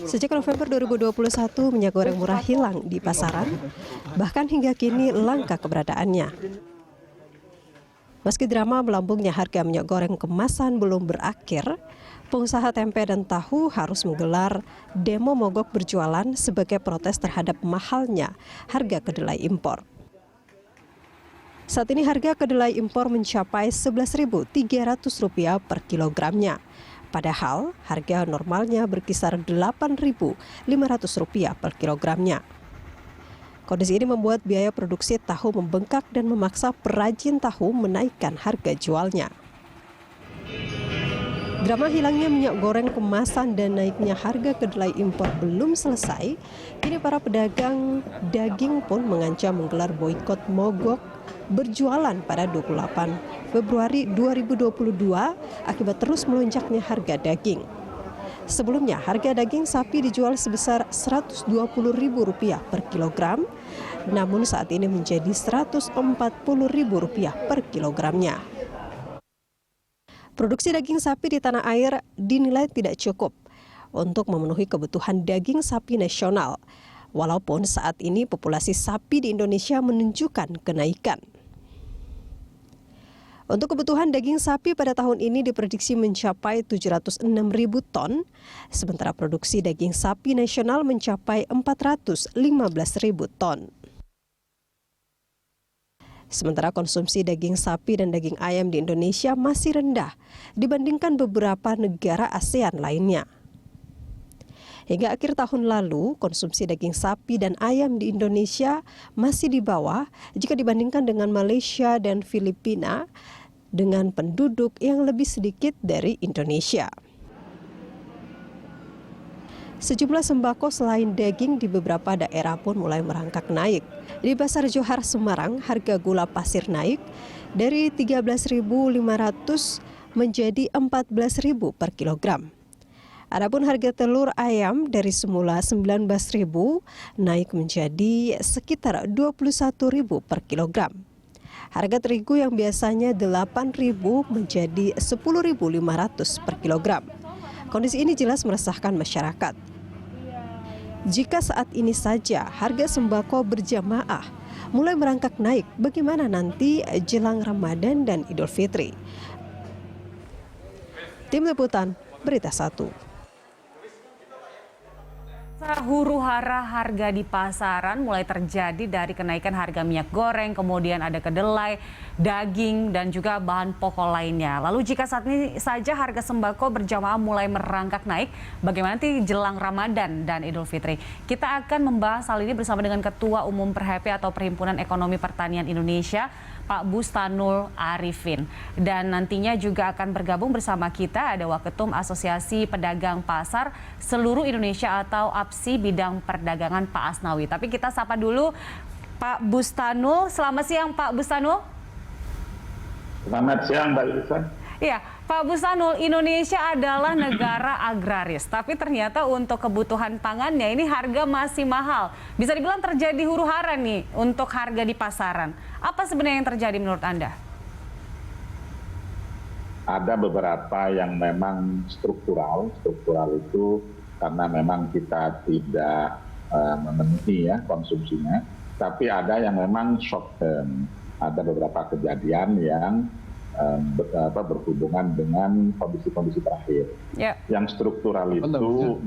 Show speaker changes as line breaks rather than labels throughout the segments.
Sejak November 2021, minyak goreng murah hilang di pasaran, bahkan hingga kini langka keberadaannya. Meski drama melambungnya harga minyak goreng kemasan belum berakhir, pengusaha tempe dan tahu harus menggelar demo mogok berjualan sebagai protes terhadap mahalnya harga kedelai impor. Saat ini harga kedelai impor mencapai Rp11.300 per kilogramnya. Padahal harga normalnya berkisar Rp8.500 per kilogramnya. Kondisi ini membuat biaya produksi tahu membengkak dan memaksa perajin tahu menaikkan harga jualnya. Drama hilangnya minyak goreng kemasan dan naiknya harga kedelai impor belum selesai. Kini para pedagang daging pun mengancam menggelar boikot mogok berjualan pada 28 Februari 2022 akibat terus melonjaknya harga daging. Sebelumnya harga daging sapi dijual sebesar Rp120.000 per kilogram, namun saat ini menjadi Rp140.000 per kilogramnya. Produksi daging sapi di tanah air dinilai tidak cukup untuk memenuhi kebutuhan daging sapi nasional, walaupun saat ini populasi sapi di Indonesia menunjukkan kenaikan. Untuk kebutuhan daging sapi pada tahun ini diprediksi mencapai 706.000 ton, sementara produksi daging sapi nasional mencapai 415.000 ton. Sementara konsumsi daging sapi dan daging ayam di Indonesia masih rendah dibandingkan beberapa negara ASEAN lainnya. Hingga akhir tahun lalu, konsumsi daging sapi dan ayam di Indonesia masih di bawah jika dibandingkan dengan Malaysia dan Filipina dengan penduduk yang lebih sedikit dari Indonesia. Sejumlah sembako selain daging di beberapa daerah pun mulai merangkak naik. Di Pasar Johar Semarang, harga gula pasir naik dari Rp13.500 menjadi Rp14.000 per kilogram. Adapun harga telur ayam dari semula Rp19.000 naik menjadi sekitar Rp21.000 per kilogram. Harga terigu yang biasanya Rp8.000 menjadi Rp10.500 per kilogram. Kondisi ini jelas meresahkan masyarakat. Jika saat ini saja harga sembako berjamaah mulai merangkak naik, bagaimana nanti jelang Ramadan dan Idul Fitri? Tim Liputan, Berita 1.
Huru-hara harga di pasaran mulai terjadi dari kenaikan harga minyak goreng, kemudian ada kedelai, daging, dan juga bahan pokok lainnya. Lalu jika saat ini saja harga sembako berjamaah mulai merangkak naik, bagaimana nanti jelang Ramadan dan Idul Fitri? Kita akan membahas hal ini bersama dengan Ketua Umum Perhepi atau Perhimpunan Ekonomi Pertanian Indonesia, Pak Bustanul Arifin. Dan nantinya juga akan bergabung bersama kita ada Waketum Asosiasi Pedagang Pasar Seluruh Indonesia atau APSI bidang perdagangan Pak Asnawi. Tapi kita sapa dulu Pak Bustanul. Selamat siang Pak Bustanul.
Selamat siang Mbak Lisa.
Iya, Pak Bustanul, Indonesia adalah negara agraris, tapi ternyata untuk kebutuhan pangannya ini harga masih mahal. Bisa dibilang terjadi huru-hara nih untuk harga di pasaran. Apa sebenarnya yang terjadi menurut Anda?
Ada beberapa yang memang struktural. Struktural itu karena memang kita tidak memenuhi ya konsumsinya. Tapi ada yang memang short term. Ada beberapa kejadian yang berhubungan dengan kondisi-kondisi terakhir. Yang struktural itu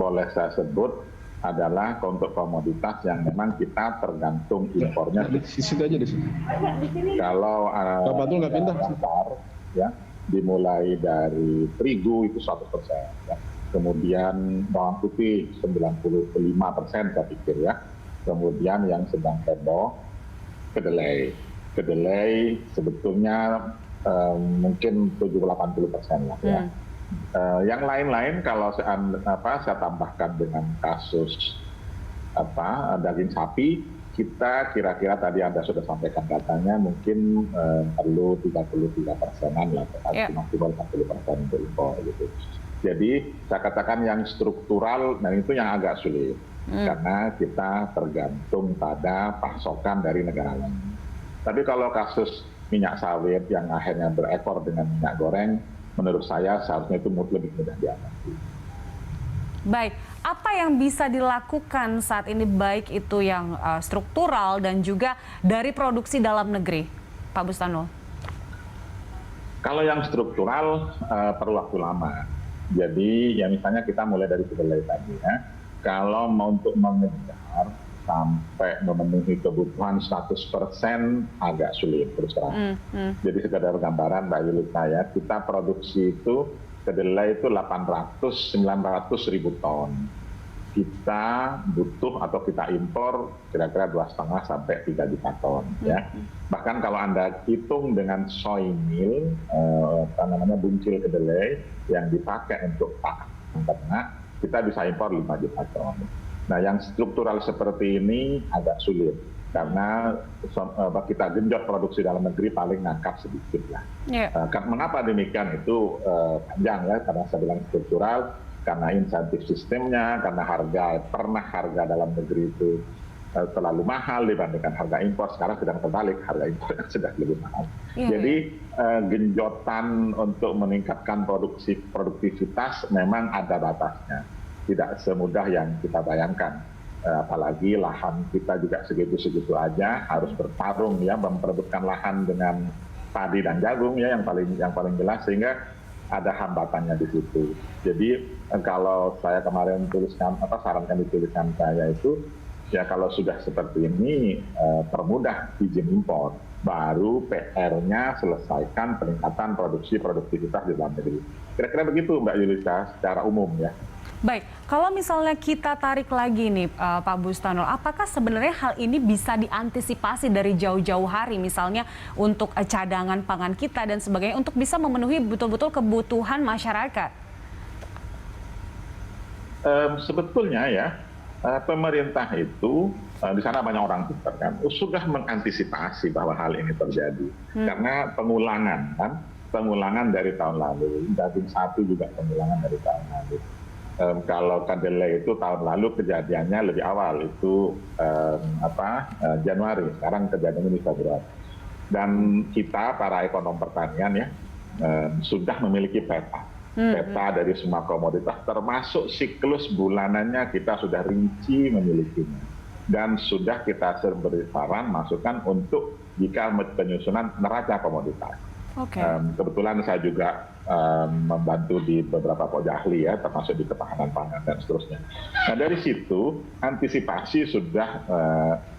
boleh saya sebut adalah untuk komoditas yang memang kita tergantung impornya.
Di situ aja di sini.
Kalau pasar ya dimulai dari terigu itu 100%, ya. Kemudian bawang putih 95% saya pikir ya. Kemudian yang sedang heboh kedelai. Kedelai sebetulnya mungkin 70-80% lah ya. Yang lain-lain kalau saya tambahkan dengan kasus daging sapi, kita kira-kira tadi Anda sudah sampaikan datanya mungkin perlu 33%-an lah, maksimal 40% untuk impor gitu. Jadi saya katakan yang struktural, nah itu yang agak sulit karena kita tergantung pada pasokan dari negara lain. Tapi kalau kasus minyak sawit yang akhirnya berekor dengan minyak goreng, menurut saya seharusnya itu lebih mudah diatasi.
Baik, Apa yang bisa dilakukan saat ini baik itu yang struktural dan juga dari produksi dalam negeri, Pak Bustanul?
Kalau yang struktural perlu waktu lama. Jadi ya misalnya kita mulai dari kedelai tadi ya. Kalau mau untuk mengejar sampai memenuhi kebutuhan 100% agak sulit terus terang. Jadi sekedar gambaran Mbak Yulita ya, kita produksi itu kedelai itu 800-900 ribu ton. Kita butuh atau kita impor kira-kira 2,5 sampai 3 juta ton ya. Bahkan kalau Anda hitung dengan soy meal, buncil kedelai yang dipakai untuk pakan ternak, kita bisa impor 5 juta ton. Nah, yang struktural seperti ini agak sulit karena kita genjot produksi dalam negeri paling nangkap sedikit lah. Mengapa demikian itu panjang ya, karena saya bilang struktural, karena insentif sistemnya, karena harga dalam negeri itu terlalu mahal dibandingkan harga impor. Sekarang sedang terbalik, harga impor sudah lebih mahal. Jadi genjotan untuk meningkatkan produktivitas memang ada batasnya. Tidak semudah yang kita bayangkan. Apalagi lahan kita juga segitu-segitu aja, harus bertarung ya, memperebutkan lahan dengan padi dan jagung ya yang paling jelas, sehingga ada hambatannya di situ. Jadi kalau saya kemarin sarankan di tulisan saya itu, ya kalau sudah seperti ini permudah izin impor, baru PR-nya selesaikan peningkatan produktivitas di dalam negeri. Kira-kira begitu Mbak Yulita secara umum ya.
Baik, kalau misalnya kita tarik lagi nih Pak Bustanul, apakah sebenarnya hal ini bisa diantisipasi dari jauh-jauh hari, misalnya untuk cadangan pangan kita dan sebagainya, untuk bisa memenuhi betul-betul kebutuhan masyarakat?
Sebetulnya ya, pemerintah itu di sana banyak orang pintar kan, sudah mengantisipasi bahwa hal ini terjadi. Karena pengulangan dari tahun lalu, daging sapi juga pengulangan dari tahun lalu. Kalau kedelai itu tahun lalu kejadiannya lebih awal, itu Januari, sekarang kejadiannya di Februari. Dan kita para ekonom pertanian ya sudah memiliki peta dari semua komoditas, termasuk siklus bulanannya kita sudah rinci memilikinya. Dan sudah kita beri saran masukan untuk jika penyusunan neraca komoditas. Kebetulan saya juga membantu di beberapa pokja ahli ya, termasuk di ketahanan pangan dan seterusnya. Nah dari situ antisipasi sudah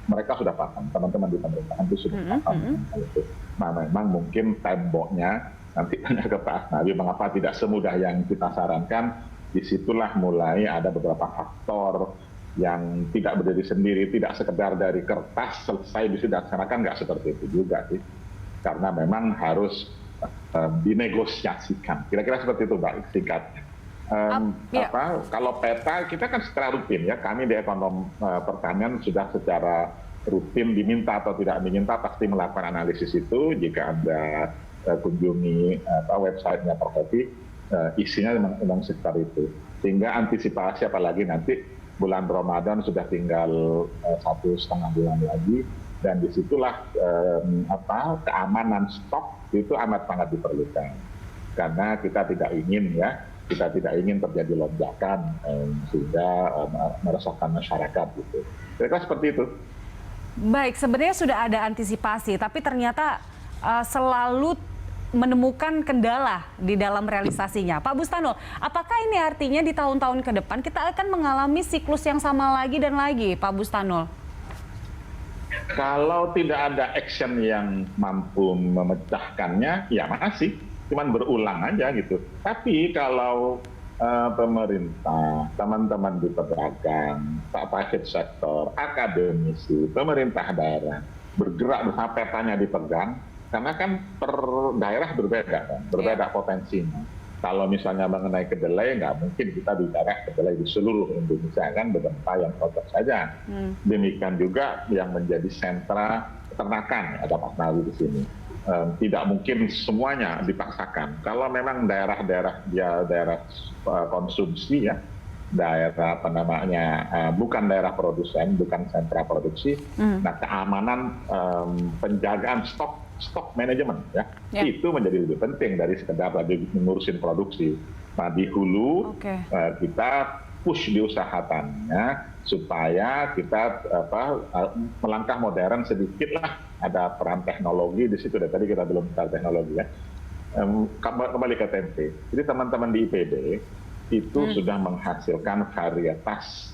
mereka sudah paham, teman-teman di pemerintahan itu sudah paham. Nah memang mungkin temboknya nanti tanya ke Pak Asnawi mengapa tidak semudah yang kita sarankan. Disitulah mulai ada beberapa faktor yang tidak berdiri sendiri, tidak sekedar dari kertas selesai bisa dilaksanakan, nggak seperti itu juga sih. Karena memang harus dinegosiasikan. Kira-kira seperti itu Mbak, singkatnya. Kalau peta kita kan secara rutin ya, kami di ekonom pertanian sudah secara rutin diminta atau tidak diminta pasti melakukan analisis itu. Jika Anda kunjungi websitenya Perheti, isinya memang sekitar itu. Sehingga antisipasi, apalagi nanti bulan Ramadan sudah tinggal 1,5 bulan lagi, dan disitulah keamanan stok itu amat sangat diperlukan. Karena kita tidak ingin terjadi lonjakan sehingga meresahkan masyarakat gitu. Kira-kira seperti itu.
Baik, sebenarnya sudah ada antisipasi, tapi ternyata selalu menemukan kendala di dalam realisasinya. Pak Bustanul, apakah ini artinya di tahun-tahun ke depan kita akan mengalami siklus yang sama lagi dan lagi, Pak Bustanul?
Kalau tidak ada action yang mampu memecahkannya, ya masih, cuman berulang aja gitu. Tapi kalau pemerintah, teman-teman di pedagang, private sektor, akademisi, pemerintah daerah bergerak bersama petanya dipegang, karena kan per daerah berbeda kan, berbeda potensinya. Kalau misalnya mengenai kedelai, nggak mungkin kita bicara kedelai di seluruh Indonesia kan, beberapa yang cocok saja. Demikian juga yang menjadi sentra peternakan, ada Pak Nawi di sini. Tidak mungkin semuanya dipaksakan. Kalau memang daerah-daerah daerah konsumsi ya, daerah bukan daerah produsen, bukan sentra produksi. Nah keamanan penjagaan stok manajemen ya, itu menjadi lebih penting dari sekedar lagi mengurusin produksi. Nah di hulu kita push di usaha taninya supaya kita melangkah modern sedikit lah, ada peran teknologi di situ. Dan tadi kita belum bicara teknologi ya. Kembali ke tempe. Jadi teman-teman di IPB itu sudah menghasilkan varietas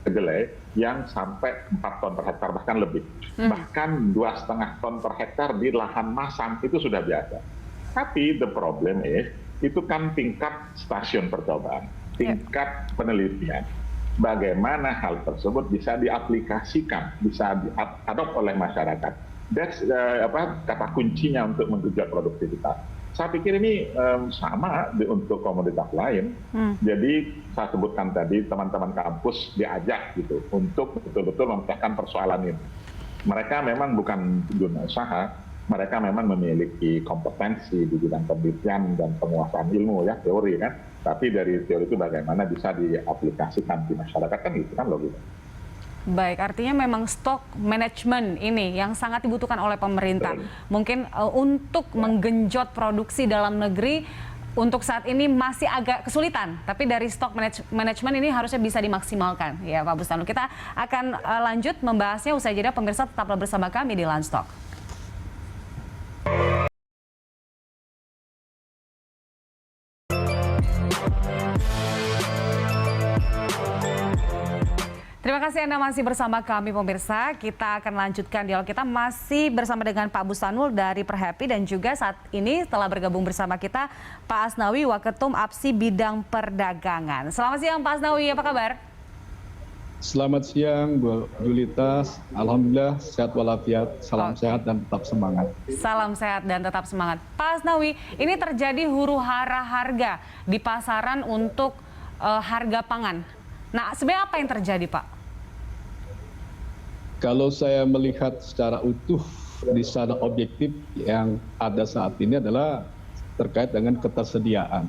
kedelai yang sampai 4 ton per hektar bahkan lebih. Bahkan 2,5 ton per hektar di lahan masam itu sudah biasa. Tapi the problem is itu kan tingkat stasiun percobaan, tingkat penelitian. Bagaimana hal tersebut bisa diaplikasikan, bisa diadop oleh masyarakat. That's kata kuncinya untuk mengejar produktivitas. Saya pikir ini sama untuk komoditas lain. Jadi saya sebutkan tadi teman-teman kampus diajak gitu untuk betul-betul memecahkan persoalan ini. Mereka memang bukan dunia usaha, mereka memang memiliki kompetensi di bidang penelitian dan penguasaan ilmu ya, teori kan. Tapi dari teori itu bagaimana bisa diaplikasikan di masyarakat kan itu kan logika.
Baik, artinya memang stok manajemen ini yang sangat dibutuhkan oleh pemerintah. Mungkin untuk menggenjot produksi dalam negeri untuk saat ini masih agak kesulitan. Tapi dari stok manajemen ini harusnya bisa dimaksimalkan. Ya Pak Bustanu, kita akan lanjut membahasnya usai jeda. Pemirsa tetaplah bersama kami di Landstok. Terima kasih Anda masih bersama kami pemirsa. Kita akan lanjutkan dialog kita masih bersama dengan Pak Bustanul dari Perhappy dan juga saat ini telah bergabung bersama kita Pak Asnawi, Waketum APSI Bidang Perdagangan. Selamat siang Pak Asnawi, apa kabar?
Selamat siang Bu Julita, alhamdulillah sehat walafiat, salam sehat dan tetap semangat.
Salam sehat dan tetap semangat. Pak Asnawi, ini terjadi huru-hara harga di pasaran untuk harga pangan. Nah, sebenarnya apa yang terjadi Pak?
Kalau saya melihat secara utuh di sana objektif yang ada saat ini adalah terkait dengan ketersediaan.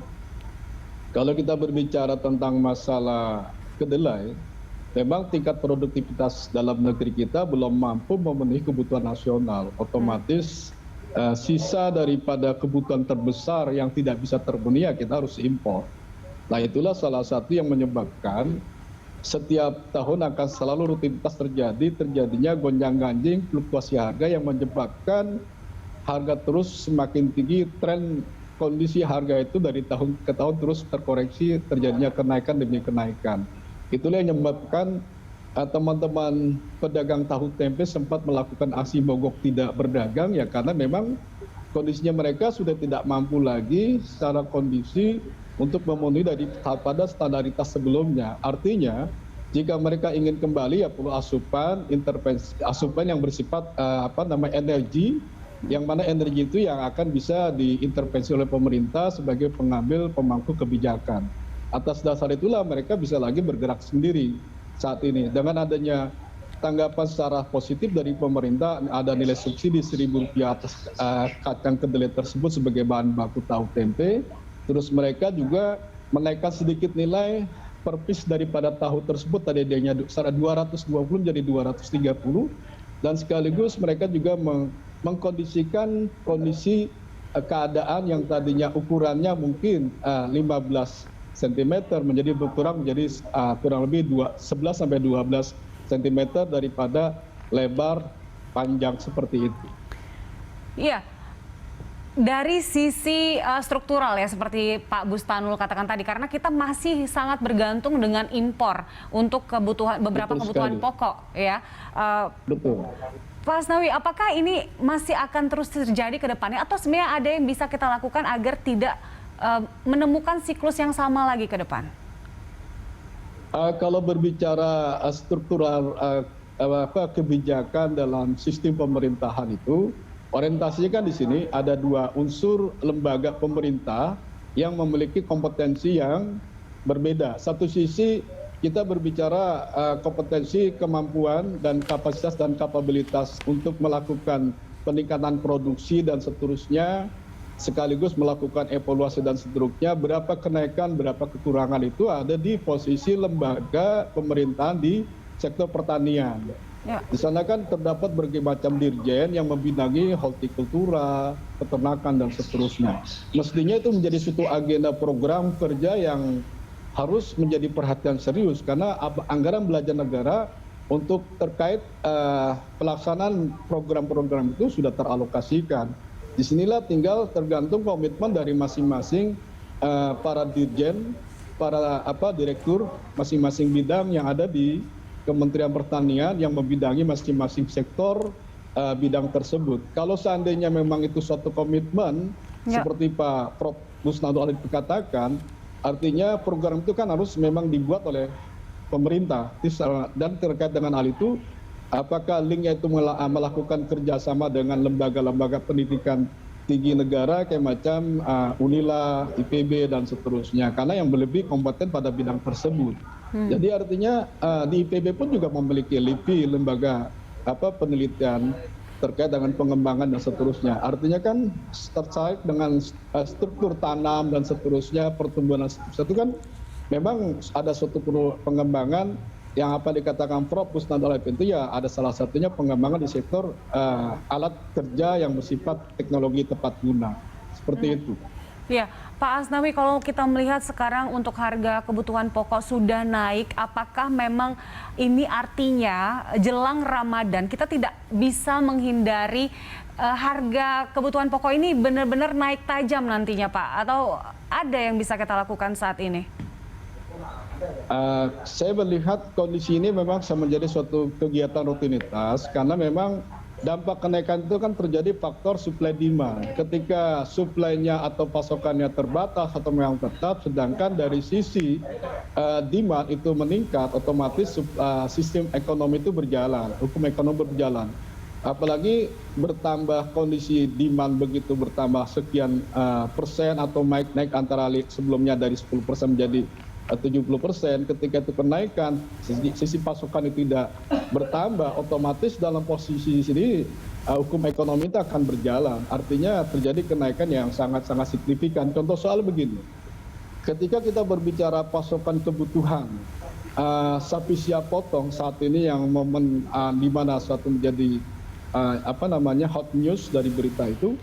Kalau kita berbicara tentang masalah kedelai, memang tingkat produktivitas dalam negeri kita belum mampu memenuhi kebutuhan nasional. Otomatis sisa daripada kebutuhan terbesar yang tidak bisa terpenuhi ya kita harus impor. Nah itulah salah satu yang menyebabkan setiap tahun akan selalu rutinitas terjadinya gonjang-ganjing fluktuasi harga yang menyebabkan harga terus semakin tinggi, tren kondisi harga itu dari tahun ke tahun terus terkoreksi, terjadinya kenaikan demi kenaikan. Itulah yang menyebabkan teman-teman pedagang tahu tempe sempat melakukan aksi mogok tidak berdagang ya karena memang kondisinya mereka sudah tidak mampu lagi secara kondisi untuk memenuhi pada standaritas sebelumnya. Artinya, jika mereka ingin kembali ya perlu asupan, intervensi, asupan yang bersifat energi, yang mana energi itu yang akan bisa diintervensi oleh pemerintah sebagai pengambil pemangku kebijakan. Atas dasar itulah mereka bisa lagi bergerak sendiri saat ini. Dengan adanya tanggapan secara positif dari pemerintah, ada nilai subsidi Rp1.000 atas kacang kedelai tersebut sebagai bahan baku tahu tempe. Terus mereka juga menaikkan sedikit nilai per piece daripada tahu tersebut, tadinya 220 jadi 230, dan sekaligus mereka juga mengkondisikan kondisi keadaan yang tadinya ukurannya mungkin 15 cm menjadi berkurang menjadi kurang lebih 11 sampai 12 cm daripada lebar panjang seperti itu.
Iya. Dari sisi struktural ya seperti Pak Bustanul katakan tadi, karena kita masih sangat bergantung dengan impor untuk kebutuhan kebutuhan pokok ya.
Betul.
Pak Asnawi, apakah ini masih akan terus terjadi ke depannya atau sebenarnya ada yang bisa kita lakukan agar tidak menemukan siklus yang sama lagi ke depan?
Kalau berbicara struktural kebijakan dalam sistem pemerintahan itu, orientasinya kan di sini ada dua unsur lembaga pemerintah yang memiliki kompetensi yang berbeda. Satu sisi kita berbicara kompetensi, kemampuan, dan kapasitas dan kapabilitas untuk melakukan peningkatan produksi dan seterusnya, sekaligus melakukan evaluasi dan seterusnya. Berapa kenaikan, berapa kekurangan itu ada di posisi lembaga pemerintahan di sektor pertanian. Ya. Di sana kan terdapat berbagai macam dirjen yang membinangi hortikultura, peternakan dan seterusnya. Mestinya itu menjadi suatu agenda program kerja yang harus menjadi perhatian serius karena anggaran belanja negara untuk terkait pelaksanaan program-program itu sudah teralokasikan. Disinilah tinggal tergantung komitmen dari masing-masing para dirjen, para direktur masing-masing bidang yang ada di Kementerian Pertanian yang membidangi masing-masing sektor bidang tersebut. Kalau seandainya memang itu suatu komitmen seperti Pak Prof. Busnado Ali katakan, artinya program itu kan harus memang dibuat oleh pemerintah. Dan terkait dengan hal itu, apakah linknya itu melakukan kerjasama dengan lembaga-lembaga pendidikan tinggi negara kayak macam UNILA, IPB dan seterusnya, karena yang lebih kompeten pada bidang tersebut. Jadi artinya di IPB pun juga memiliki LIPI, lembaga penelitian terkait dengan pengembangan dan seterusnya. Artinya kan terkait dengan struktur tanam dan seterusnya, pertumbuhan dan seterusnya itu kan memang ada suatu pengembangan yang dikatakan Prof. Busnado Ali itu ya ada salah satunya pengembangan di sektor alat kerja yang bersifat teknologi tepat guna. Seperti itu.
Ya, Pak Asnawi, kalau kita melihat sekarang untuk harga kebutuhan pokok sudah naik, apakah memang ini artinya jelang Ramadan kita tidak bisa menghindari harga kebutuhan pokok ini benar-benar naik tajam nantinya, Pak? Atau ada yang bisa kita lakukan saat ini?
Saya melihat kondisi ini memang menjadi suatu kegiatan rutinitas karena memang dampak kenaikan itu kan terjadi faktor supply demand. Ketika supply-nya atau pasokannya terbatas atau memang tetap, sedangkan dari sisi demand itu meningkat, otomatis sistem ekonomi itu berjalan, hukum ekonomi berjalan. Apalagi bertambah kondisi demand begitu bertambah sekian persen atau naik antara sebelumnya dari 10% menjadi 70%, ketika itu kenaikan sisi pasokan itu tidak bertambah, otomatis dalam posisi sini hukum ekonomi itu akan berjalan. Artinya terjadi kenaikan yang sangat-sangat signifikan. Contoh soal begini, ketika kita berbicara pasokan kebutuhan sapi siap potong saat ini yang momen di mana suatu menjadi hot news dari berita itu,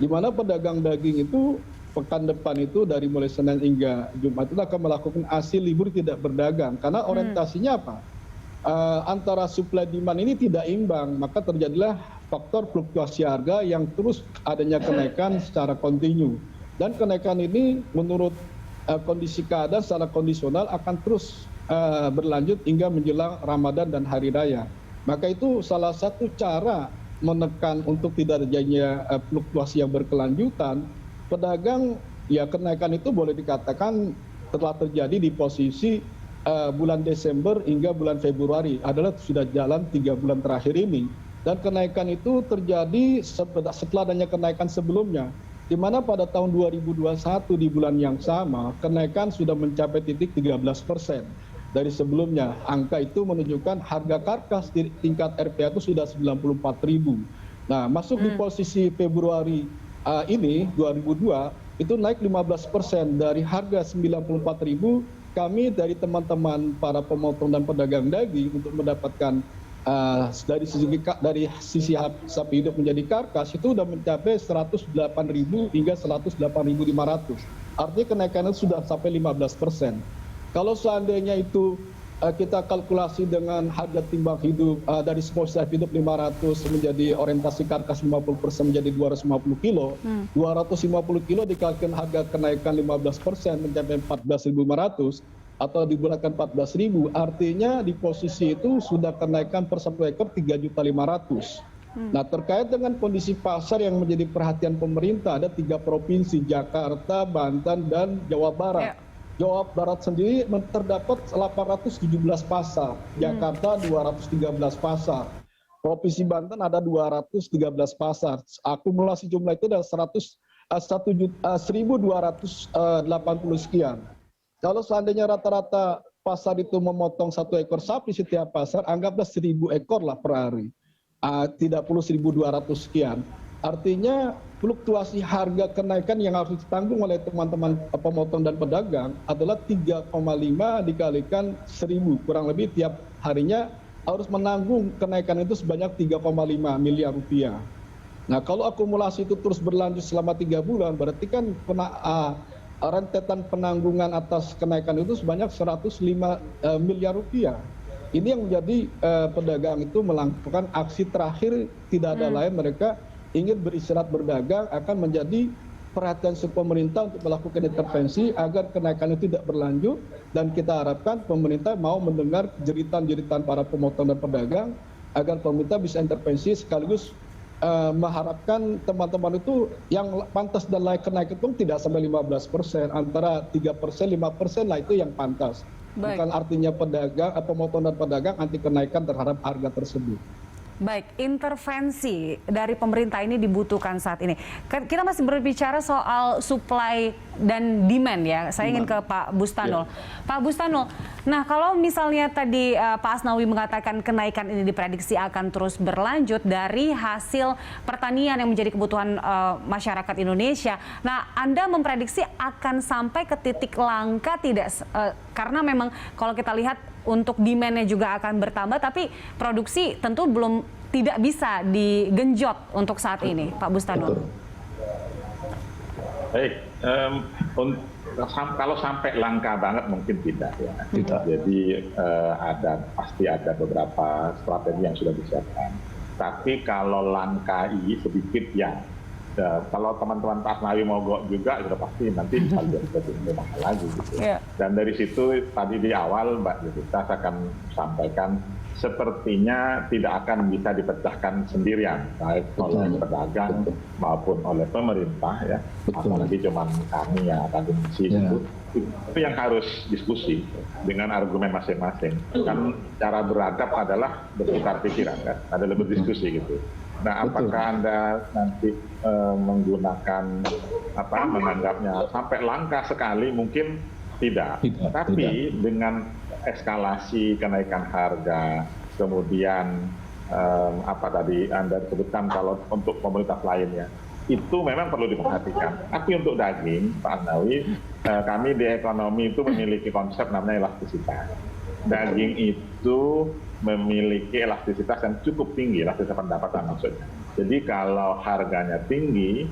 di mana pedagang daging itu pekan depan itu dari mulai Senin hingga Jumat itu akan melakukan hasil libur tidak berdagang karena orientasinya apa? Antara supply demand ini tidak imbang, maka terjadilah faktor fluktuasi harga yang terus adanya kenaikan secara kontinu. Dan kenaikan ini menurut kondisi keadaan secara kondisional akan terus berlanjut hingga menjelang Ramadan dan Hari Raya. Maka itu salah satu cara menekan untuk tidak terjadinya fluktuasi yang berkelanjutan. Pedagang ya kenaikan itu boleh dikatakan telah terjadi di posisi bulan Desember hingga bulan Februari adalah sudah jalan 3 bulan terakhir ini, dan kenaikan itu terjadi setelah adanya kenaikan sebelumnya, di mana pada tahun 2021 di bulan yang sama kenaikan sudah mencapai titik 13% dari sebelumnya. Angka itu menunjukkan harga karkas di tingkat RPA itu sudah 94.000. Nah, masuk di posisi Februari ini 2002 itu naik 15% dari harga 94.000. Kami dari teman-teman para pemotong dan pedagang daging untuk mendapatkan dari sisi sapi hidup menjadi karkas itu sudah mencapai 108.000 hingga 108.500. Artinya kenaikannya sudah sampai 15%. Kalau seandainya itu kita kalkulasi dengan harga timbang hidup dari small sapi hidup 500 menjadi orientasi karkas 50% menjadi 250 kilo. 250 kilo dikalikan harga kenaikan 15% mencapai 14.500 atau dibulatkan 14.000, artinya di posisi itu sudah kenaikan per satu ekor 3.500.000. Nah, terkait dengan kondisi pasar yang menjadi perhatian pemerintah, ada 3 provinsi, Jakarta, Banten, dan Jawa Barat. Jawa Barat sendiri terdapat 817 pasar, Jakarta 213 pasar, Provinsi Banten ada 213 pasar. Akumulasi jumlah itu adalah 1.280 sekian. Kalau seandainya rata-rata pasar itu memotong 1 ekor sapi setiap pasar, anggaplah 1.000 ekor lah per hari, tidak perlu 1.200 sekian. Artinya fluktuasi harga kenaikan yang harus ditanggung oleh teman-teman pemotong dan pedagang adalah 3,5 dikalikan 1.000, kurang lebih tiap harinya harus menanggung kenaikan itu sebanyak 3,5 miliar rupiah. Nah, kalau akumulasi itu terus berlanjut selama 3 bulan, berarti kan rentetan penanggungan atas kenaikan itu sebanyak 105 miliar rupiah. Ini yang menjadi pedagang itu melakukan aksi terakhir, tidak ada lain, mereka ingin beristirahat berdagang, akan menjadi perhatian pemerintah untuk melakukan intervensi agar kenaikan itu tidak berlanjut, dan kita harapkan pemerintah mau mendengar jeritan-jeritan para pemotong dan pedagang agar pemerintah bisa intervensi, sekaligus mengharapkan teman-teman itu yang pantas dan layak kenaikan itu tidak sampai 15%, antara 3%, 5% lah itu yang pantas.
Baik.
Bukan artinya pedagang, pemotong dan pedagang anti kenaikan terhadap harga tersebut.
Baik, intervensi dari pemerintah ini dibutuhkan saat ini. Kita masih berbicara soal supply dan demand ya. Saya ingin ke Pak Bustanul. Pak Bustanul, nah kalau misalnya tadi Pak Asnawi mengatakan kenaikan ini diprediksi akan terus berlanjut dari hasil pertanian yang menjadi kebutuhan masyarakat Indonesia. Nah, Anda memprediksi akan sampai ke titik langka tidak? Karena memang kalau kita lihat untuk demand-nya juga akan bertambah, tapi produksi tentu tidak bisa digenjot untuk saat ini, Pak Bustanul.
Baik, kalau sampai langka banget mungkin tidak ya.
Tidak.
Jadi pasti ada beberapa strategi yang sudah disiapkan. Tapi kalau langkai sedikit ya. Kalau teman-teman Pak Asnawi mogok juga sudah pasti nanti lebih mahal lagi gitu. Dan dari situ tadi di awal Mbak Yudhita akan sampaikan sepertinya tidak akan bisa dipecahkan sendirian, baik oleh pedagang maupun oleh pemerintah ya. Apalagi cuma kami yang akademisi itu yang harus diskusi dengan argumen masing-masing. Kan cara beradab adalah bertukar pikiran kan, ada berdiskusi gitu. Nah, apakah Anda nanti menganggapnya sampai langka sekali? Mungkin tidak. Tapi dengan eskalasi kenaikan harga, kemudian tadi Anda sebutkan kalau untuk komoditas lainnya, itu memang perlu diperhatikan. Tapi untuk daging, Pak Asnawi, kami di ekonomi itu memiliki konsep namanya elastisitas. Daging itu memiliki elastisitas yang cukup tinggi, elastisitas pendapatan maksudnya. Jadi kalau harganya tinggi,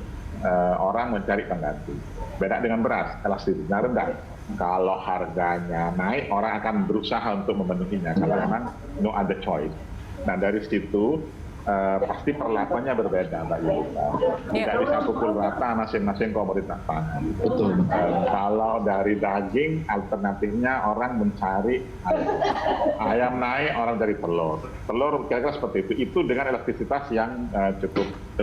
orang mencari pengganti. Beda dengan beras, elastisitasnya rendah. Kalau harganya naik, orang akan berusaha untuk memenuhinya. Kalau memang no other choice. Nah dari situ pasti perlakuannya berbeda, Mbak Yudhita. Tidak bisa pukul rata masing-masing komoditas pangan.
Betul.
Kalau dari daging, alternatifnya orang mencari ayam. Ayam naik, orang cari telur. Telur kira-kira seperti itu. Itu dengan elastisitas yang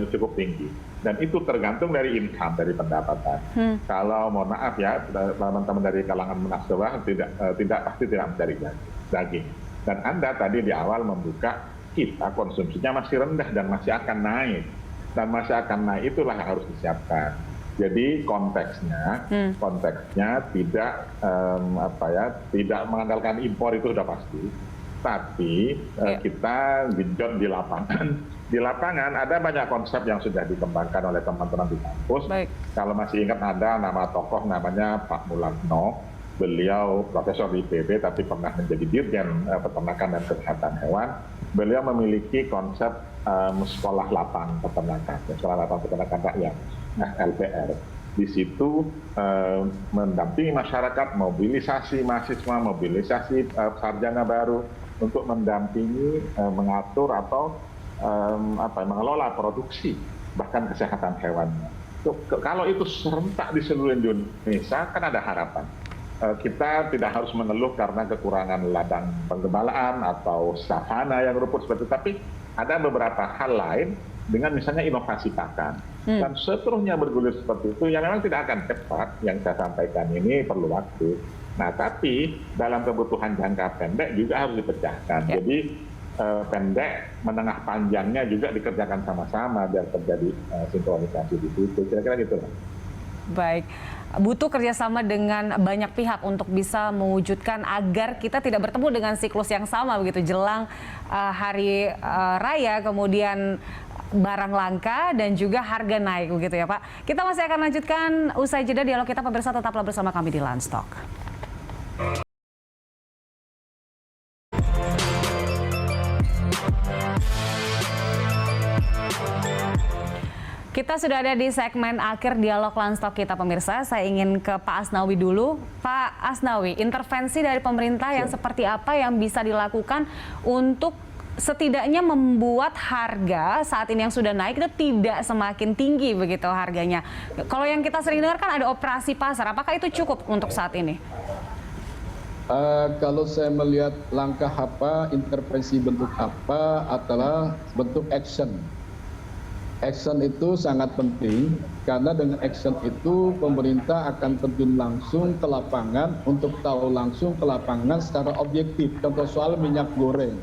cukup tinggi. Dan itu tergantung dari income, dari pendapatan. Kalau mohon maaf ya, teman-teman dari kalangan menengah bawah pasti tidak mencari daging. Dan Anda tadi di awal membuka kita konsumsinya masih rendah dan masih akan naik. Dan masih akan naik itulah yang harus disiapkan. Jadi konteksnya tidak mengandalkan impor itu sudah pasti. Tapi kita genjot di lapangan. Di lapangan ada banyak konsep yang sudah dikembangkan oleh teman-teman di kampus. Kalau masih ingat ada nama tokoh namanya Pak Mulatno. Beliau profesor di IPB tapi pernah menjadi dirjen peternakan dan kesehatan hewan. Beliau memiliki konsep sekolah lapang peternakan rakyat, LPR. Di situ mendampingi masyarakat, mobilisasi mahasiswa, mobilisasi sarjana baru untuk mendampingi, mengatur atau mengelola produksi bahkan kesehatan hewannya. Kalau itu serentak di seluruh Indonesia kan ada harapan. Kita tidak harus mengeluh karena kekurangan ladang penggembalaan atau savana yang rumput seperti itu, tapi ada beberapa hal lain dengan misalnya inovasi pakan. Dan seterusnya bergulir seperti itu yang memang tidak akan cepat, yang saya sampaikan ini perlu waktu. Nah, tapi dalam kebutuhan jangka pendek juga harus dipecahkan. Jadi pendek, menengah, panjangnya juga dikerjakan sama-sama biar terjadi sinkronisasi di situ. Kira-kira gitu.
Baik, butuh kerjasama dengan banyak pihak untuk bisa mewujudkan agar kita tidak bertemu dengan siklus yang sama begitu jelang hari raya, kemudian barang langka dan juga harga naik begitu ya Pak. Kita masih akan lanjutkan usai jeda dialog kita, pemirsa tetaplah bersama kami di Landstalk. Kita sudah ada di segmen akhir dialog Landstok kita pemirsa. Saya ingin ke Pak Asnawi dulu. Pak Asnawi, intervensi dari pemerintah yang seperti apa yang bisa dilakukan untuk setidaknya membuat harga saat ini yang sudah naik itu tidak semakin tinggi begitu harganya. Kalau yang kita sering dengar kan ada operasi pasar, apakah itu cukup untuk saat ini?
Kalau saya melihat langkah apa, intervensi bentuk apa adalah bentuk action. Action itu sangat penting karena dengan action itu pemerintah akan terjun langsung ke lapangan untuk tahu langsung ke lapangan secara objektif. Contoh soal minyak goreng.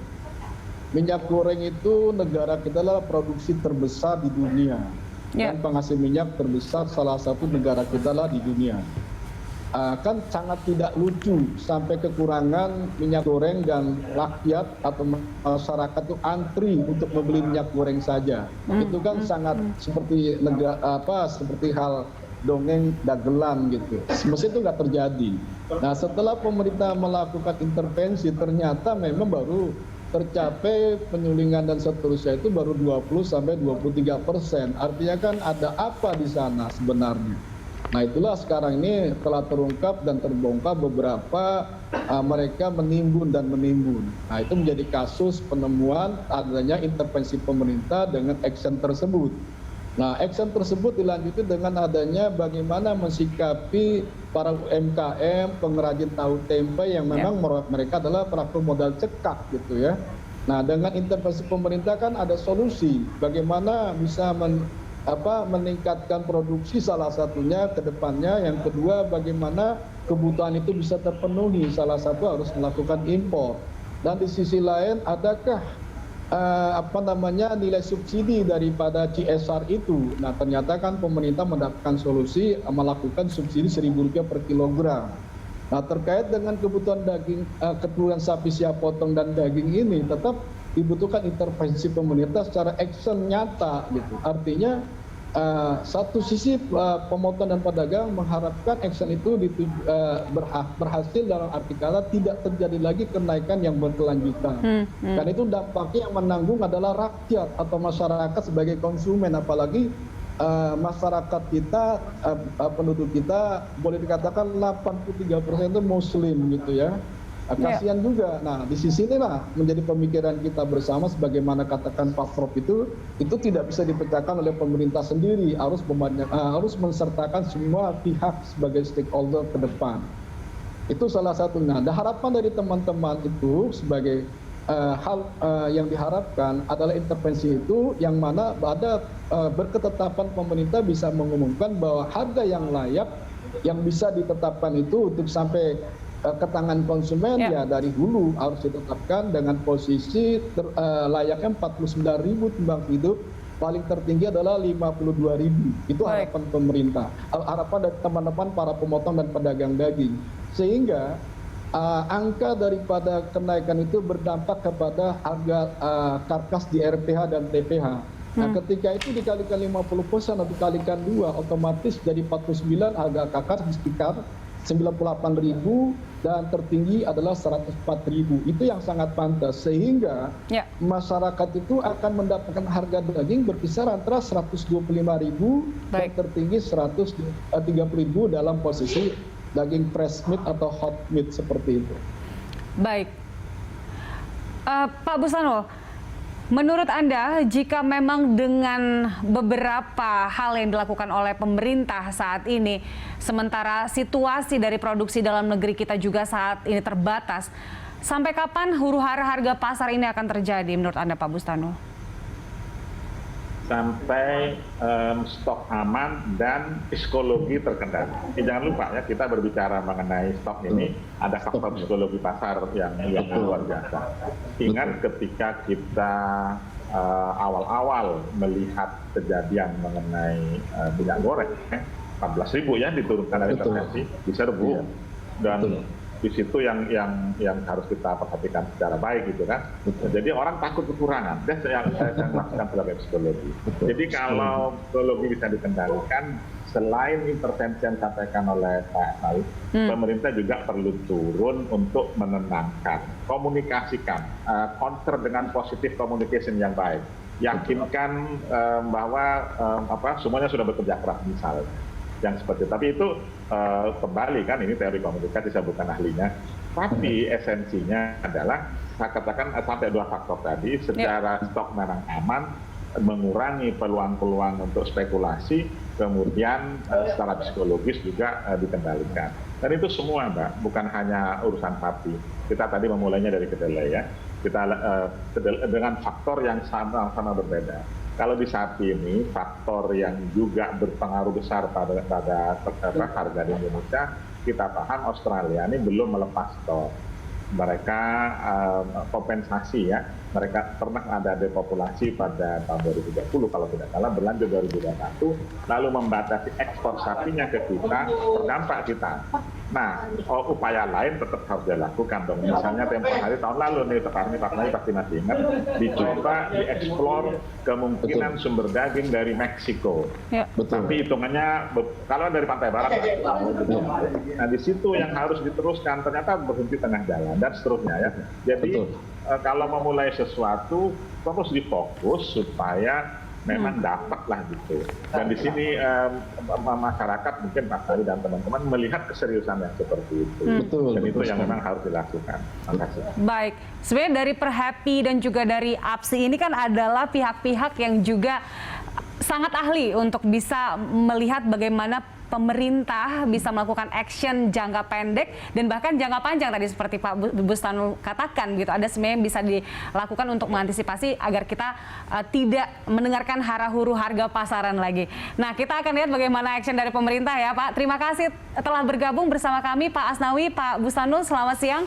Minyak goreng itu negara kita adalah produksi terbesar di dunia. Dan penghasil minyak terbesar salah satu negara kita lah di dunia. Kan sangat tidak lucu sampai kekurangan minyak goreng dan rakyat atau masyarakat itu antri untuk membeli minyak goreng saja. Itu kan sangat seperti seperti hal dongeng dagelan gitu. Mesti itu nggak terjadi. Nah, setelah pemerintah melakukan intervensi ternyata memang baru tercapai penyulingan dan seterusnya itu baru 20-23%. Artinya kan ada apa di sana sebenarnya. Nah, itulah sekarang ini telah terungkap dan terbongkar beberapa mereka menimbun dan menimbun. Nah, itu menjadi kasus penemuan adanya intervensi pemerintah dengan action tersebut. Nah, action tersebut dilanjuti dengan adanya bagaimana mensikapi para UMKM, pengrajin tahu tempe yang memang mereka adalah pelaku modal cekak gitu ya. Nah, dengan intervensi pemerintah kan ada solusi bagaimana bisa meningkatkan produksi salah satunya ke depannya. Yang kedua, bagaimana kebutuhan itu bisa terpenuhi. Salah satu harus melakukan impor. Dan di sisi lain, adakah nilai subsidi daripada CSR itu? Nah, ternyata kan pemerintah mendapatkan solusi melakukan subsidi Rp1.000 per kilogram. Nah, terkait dengan kebutuhan daging, kebutuhan sapi siap potong dan daging ini tetap dibutuhkan intervensi pemerintah secara action nyata gitu. Artinya satu sisi pemoton dan pedagang mengharapkan action itu berhasil dalam arti kata tidak terjadi lagi kenaikan yang berkelanjutan. Dan itu dampaknya yang menanggung adalah rakyat atau masyarakat sebagai konsumen, apalagi masyarakat kita, penduduk kita boleh dikatakan 83% itu muslim gitu ya. Kasihan juga. Nah, di sisi inilah menjadi pemikiran kita bersama sebagaimana katakan Pak Prof itu tidak bisa dipecahkan oleh pemerintah sendiri, harus mensertakan semua pihak sebagai stakeholder ke depan. Itu salah satunya. Dan harapan dari teman-teman itu sebagai hal yang diharapkan adalah intervensi itu yang mana ada berketetapan pemerintah bisa mengumumkan bahwa harga yang layak yang bisa ditetapkan itu untuk sampai ke tangan konsumen ya dari hulu harus ditetapkan dengan posisi layaknya 49.000 timbang hidup, paling tertinggi adalah 52.000. Itu harapan pemerintah, harapan dari teman-teman para pemotong dan pedagang daging, sehingga angka daripada kenaikan itu berdampak kepada harga karkas di RPH dan TPH. Nah, ketika itu dikalikan 50% atau dikalikan 2, otomatis jadi 49, harga karkas di sekitar 98.000 dan tertinggi adalah 104.000. Itu yang sangat pantas, sehingga masyarakat itu akan mendapatkan harga daging berkisar antara 125.000 dan tertinggi 130.000 dalam posisi daging fresh meat atau hot meat seperti itu.
Baik, Pak Busano, menurut Anda, jika memang dengan beberapa hal yang dilakukan oleh pemerintah saat ini, sementara situasi dari produksi dalam negeri kita juga saat ini terbatas, sampai kapan huru-hara harga pasar ini akan terjadi menurut Anda, Pak Bustano?
Sampai stok aman dan psikologi terkendali. Jangan lupa ya, kita berbicara mengenai stok ini, ada faktor psikologi pasar yang luar biasa. Ingat ketika kita awal-awal melihat kejadian mengenai minyak goreng, 14.000 ya diturunkan dari intervensi, diserbu, dan di situ yang harus kita perhatikan secara baik gitu kan. Jadi orang takut kekurangan. Dan yang saya maksudkan sebagai psikologi. Jadi kalau psikologi bisa dikendalikan, selain intervensi yang disampaikan oleh Pak Asnawi, pemerintah juga perlu turun untuk menenangkan, komunikasikan, counter dengan positive communication yang baik. yakinkan bahwa semuanya sudah bekerja keras misalnya, yang seperti itu. Tapi itu kembali kan ini teori komunikasi, saya bukan ahlinya. Tapi esensinya adalah saya katakan sampai 2 faktor tadi, secara stok barang aman, mengurangi peluang-peluang untuk spekulasi, kemudian secara psikologis juga dikendalikan. Dan itu semua, Mbak, bukan hanya urusan sapi. Kita tadi memulainya dari kedelai ya. Kita dengan faktor yang sama-sama berbeda. Kalau di sapi ini, faktor yang juga berpengaruh besar pada harga di Indonesia, kita paham Australia ini belum melepas stok. Mereka kompensasi ya, mereka pernah ada depopulasi pada tahun 2020 kalau tidak salah, berlanjut 2021, lalu membatasi ekspor sapinya ke kita, terdampak kita. Nah, upaya lain tetap harus dilakukan dong. Misalnya tempoh hari tahun lalu nih, Pak Nai pasti masih ingat, dicoba dieksplor kemungkinan sumber daging dari Meksiko.
Ya.
Tapi hitungannya kalau dari pantai barat, nah di situ yang harus diteruskan ternyata berhenti tengah jalan dan seterusnya ya. Jadi kalau memulai sesuatu terus difokus supaya memang dapatlah gitu. Dan di sini masyarakat mungkin Pak Sari dan teman-teman melihat keseriusan yang seperti itu. Dan itu yang memang harus dilakukan. Terima kasih.
Baik, sebenarnya dari Perhappy dan juga dari APSI ini kan adalah pihak-pihak yang juga sangat ahli untuk bisa melihat bagaimana pemerintah bisa melakukan action jangka pendek dan bahkan jangka panjang tadi seperti Pak Bustanul katakan gitu. Ada sebenarnya yang bisa dilakukan untuk mengantisipasi agar kita tidak mendengarkan hara-huru harga pasaran lagi. Nah, kita akan lihat bagaimana action dari pemerintah ya, Pak. Terima kasih telah bergabung bersama kami, Pak Asnawi, Pak Bustanul. Selamat siang.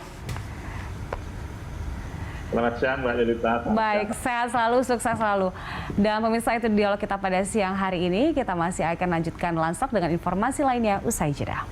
Selamat siang, Mbak Yelita.
Baik, sehat selalu, sukses selalu. Dan pemirsa, itu dialog kita pada siang hari ini. Kita masih akan lanjutkan Landstok dengan informasi lainnya usai jeda.